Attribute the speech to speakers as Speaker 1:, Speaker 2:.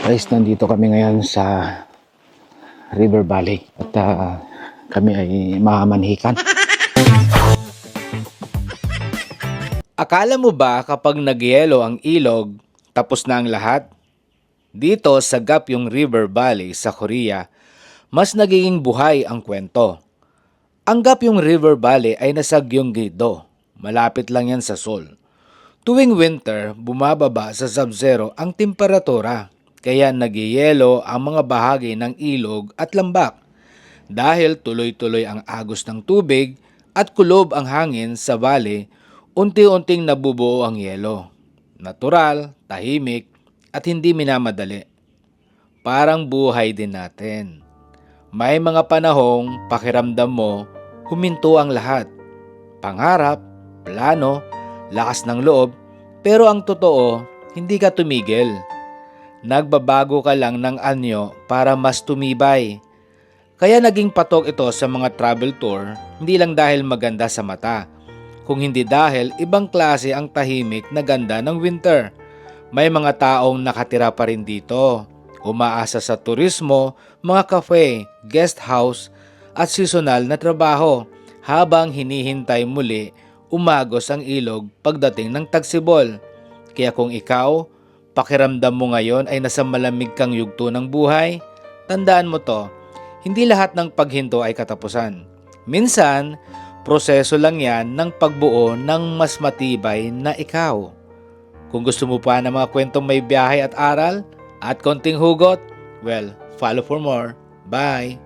Speaker 1: Guys, nandito kami ngayon sa River Valley at kami ay mamanhikan.
Speaker 2: Akala mo ba kapag nagyelo ang ilog, tapos na ang lahat? Dito sa Gapyong River Valley sa Korea, mas nagiging buhay ang kwento. Ang Gapyong River Valley ay nasa Gyeonggi-do. Malapit lang yan sa Seoul. Tuwing winter, bumababa sa sub-zero ang temperatura, kaya nagyayelo ang mga bahagi ng ilog at lambak. Dahil tuloy-tuloy ang agos ng tubig at kulob ang hangin sa valley, unti-unting nabubuo ang yelo. Natural, tahimik, at hindi minamadali. Parang buhay din natin. May mga panahong pakiramdam mo, huminto ang lahat. Pangarap, plano, lakas ng loob, pero ang totoo, hindi ka tumigil. Nagbabago ka lang ng anyo para mas tumibay. Kaya naging patok ito sa mga travel tour, hindi lang dahil maganda sa mata, kung hindi dahil ibang klase ang tahimik na ganda ng winter. May mga taong nakatira pa rin dito, umaasa sa turismo, mga cafe, guest house, at seasonal na trabaho habang hinihintay muli umagos ang ilog pagdating ng tagsibol. Kaya kung ikaw, pakiramdam mo ngayon ay nasa malamig kang yugto ng buhay, tandaan mo to, hindi lahat ng paghinto ay katapusan. Minsan, proseso lang yan ng pagbuo ng mas matibay na ikaw. Kung gusto mo pa ng mga kwentong may biyahe at aral at konting hugot, well, follow for more. Bye!